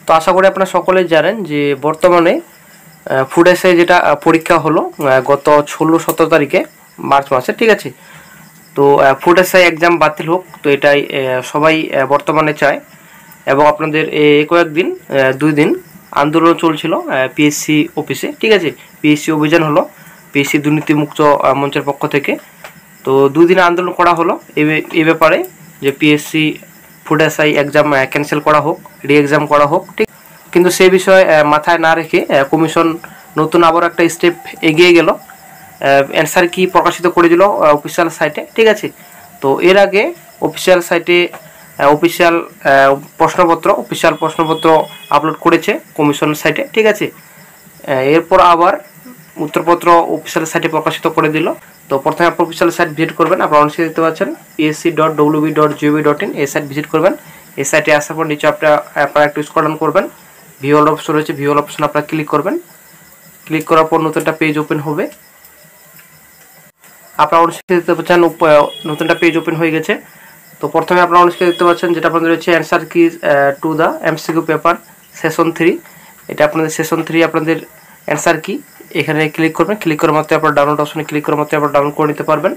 তো আশা করি আপনারা সকলেই জানেন যে বর্তমানে ফুড এসআই যেটা পরীক্ষা হলো গত 16-17 তারিখে মার্চ মাসে, ঠিক আছে। তো ফুড এসআই এক্সাম বাতিল হোক, তো এটাই সবাই বর্তমানে চায়। এবং আপনাদের কয়েকদিন 2 দিন আন্দোলন চলছিল পিএসসি অফিসে, ঠিক আছে। পিএসসি অভিযান হলো পিএসসি দুর্নীতিমুক্ত মঞ্চের পক্ষ থেকে। তো 2 দিন আন্দোলন করা হলো এই ব্যাপারে যে PSC food SI exam cancel করা হোক, রি এক্সাম করা হোক, ঠিক। কিন্তু সেই বিষয়ে মাথায় না রেখে কমিশন নতুন আবার একটা স্টেপ এগিয়ে গেল, অ্যান্সার কি প্রকাশিত করে দিল অফিসিয়াল সাইটে, ঠিক আছে। তো এর আগে অফিসিয়াল সাইটে অফিসিয়াল প্রশ্নপত্র আপলোড করেছে কমিশন সাইটে, ঠিক আছে। এরপর আবার উত্তরপত্র অফিসিয়াল সাইটে প্রকাশিত করে দিল। তো প্রথমে আপনার অফিসিয়াল সাইট ভিজিট করবেন, আপনারা অনেক দেখতে পাচ্ছেন psc.wb.gov.in, এই সাইট ভিজিট করবেন। এই সাইটে আসার পর নিচে আপনারা একটু স্ক্রল ডাউন করবেন, ভিউ অল অপশন রয়েছে, ভিউ অল অপশন আপনারা ক্লিক করবেন। ক্লিক করার পর নতুন একটা পেজ ওপেন হবে। আপনারা অনেক দেখতে পাচ্ছেন নতুন একটা পেজ ওপেন হয়ে গেছে। তো প্রথমে আপনারা অনেক দেখতে পাচ্ছেন যেটা আপনাদের রয়েছে অ্যান্সার কি to the MCQ paper session 3। এটা আপনাদের সেশন 3 আপনাদের অ্যান্সার কি, এখানে ক্লিক করবেন। ক্লিক করার মাত্র আপনার ডাউনলোড অপশনে ক্লিক করার মাত্র আপনারা ডাউনলোড করে নিতে পারবেন।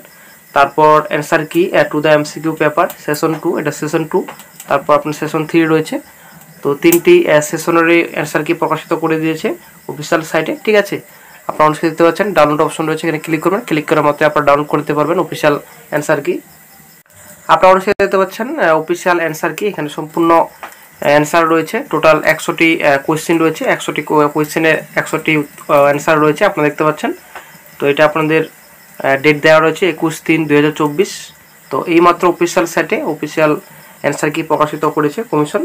তারপর অ্যান্সার কি to the MCQ paper session 2, এটা সেশন 2। তারপর আপনার সেশন 3 রয়েছে। তো 3টি সেশনেরই অ্যান্সার কি প্রকাশিত করে দিয়েছে অফিসিয়াল সাইটে, ঠিক আছে। আপনারা অনেক দেখতে পাচ্ছেন ডাউনলোড অপশন রয়েছে, এখানে ক্লিক করবেন। ক্লিক করার মাত্র আপনারা ডাউনলোড করতে পারবেন অফিসিয়াল অ্যান্সার কি। আপনারা অনেক দেখতে পাচ্ছেন অফিসিয়াল অ্যান্সার কি, এখানে সম্পূর্ণ অ্যান্সার রয়েছে। টোটাল 100টি কোয়েশ্চেন রয়েছে, 100টি কোয়েশ্চেনের 100টি অ্যান্সার রয়েছে, আপনারা দেখতে পাচ্ছেন। তো এটা আপনাদের ডেট দেওয়া রয়েছে 21/3/2024। তো এইমাত্র অফিসিয়াল সাইটে অফিসিয়াল অ্যান্সার কি প্রকাশিত করেছে কমিশন।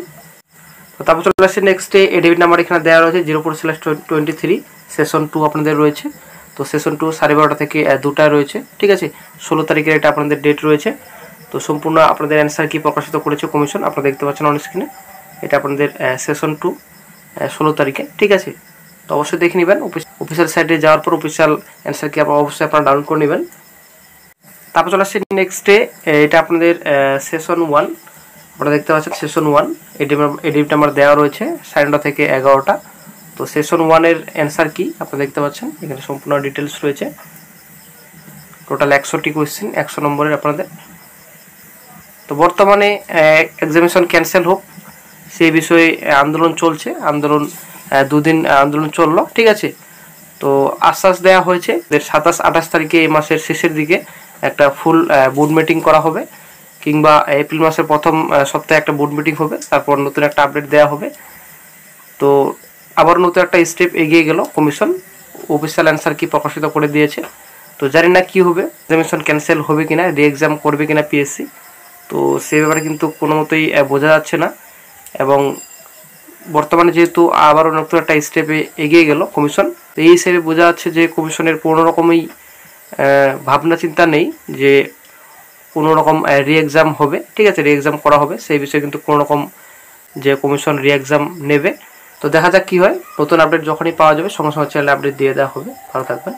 তো তারপর চলে আসছে নেক্সটে এডেবিট নাম্বার এখানে দেওয়া রয়েছে 04/23 সেশন 2 আপনাদের রয়েছে। তো সেশন 2 12:30 থেকে 2টায় রয়েছে, ঠিক আছে। 16 তারিখের এটা আপনাদের ডেট রয়েছে। তো সম্পূর্ণ আপনাদের অ্যান্সার কি প্রকাশিত করেছে কমিশন, আপনারা দেখতে পাচ্ছেন অন স্ক্রিনে। এটা আপনাদের সেশন 2 16 তারিখে, ঠিক আছে। তো অবশ্যই দেখে নেবেন অফিসিয়াল সাইটে যাওয়ার পর অফিসিয়াল অ্যান্সার কি অবশ্যই আপনারা ডাউনলোড করে নেবেন। তারপর চলে আসছে নেক্সটে এটা আপনাদের সেশন 1, আপনারা দেখতে পাচ্ছেন সেশন 1 এডিট নাম্বার দেওয়া রয়েছে 11:30 থেকে 11টা। তো সেশন 1-এর অ্যান্সার কি আপনারা দেখতে পাচ্ছেন, এখানে সম্পূর্ণ ডিটেলস রয়েছে। টোটাল 100টি কোয়েশ্চেন, 100 নম্বরের আপনাদের। তো বর্তমানে এক্সামিনেশন ক্যান্সেল হোক সেই বিষয়ে আন্দোলন চলছে। 2 দিন আন্দোলন চললো, ঠিক আছে। তো আশ্বাস দেওয়া হয়েছে 27-28 তারিখে এই মাসের শেষের দিকে একটা ফুল বোর্ড মিটিং করা হবে, কিংবা এপ্রিল মাসের প্রথম সপ্তাহে একটা বোর্ড মিটিং হবে। তারপর নতুন একটা আপডেট দেওয়া হবে। তো আবার নতুন একটা স্টেপ এগিয়ে গেল কমিশন, অফিসিয়াল অ্যান্সার কি প্রকাশিত করে দিয়েছে। তো জানি না কি হবে, এক্সামিনেশন ক্যান্সেল হবে কিনা, রি এক্সাম করবে কিনা পিএসসি। তো সেই ব্যাপারে কিন্তু কোনো মতোই বোঝা যাচ্ছে না। এবং বর্তমানে যেহেতু আবারও নতুন একটা স্টেপে এগিয়ে গেল কমিশন, তো এই হিসেবে বোঝা যাচ্ছে যে কমিশনের কোনো রকমই ভাবনা চিন্তা নেই যে কোনো রকম রি এক্সাম হবে, ঠিক আছে, রি এক্সাম করা হবে সেই বিষয়ে কিন্তু কোনো রকম যে কমিশন রি এক্সাম নেবে। তো দেখা যাক কী হয়, নতুন আপডেট যখনই পাওয়া যাবে সঙ্গে সঙ্গে চ্যানেলে আপডেট দিয়ে দেওয়া হবে। ভালো থাকবেন।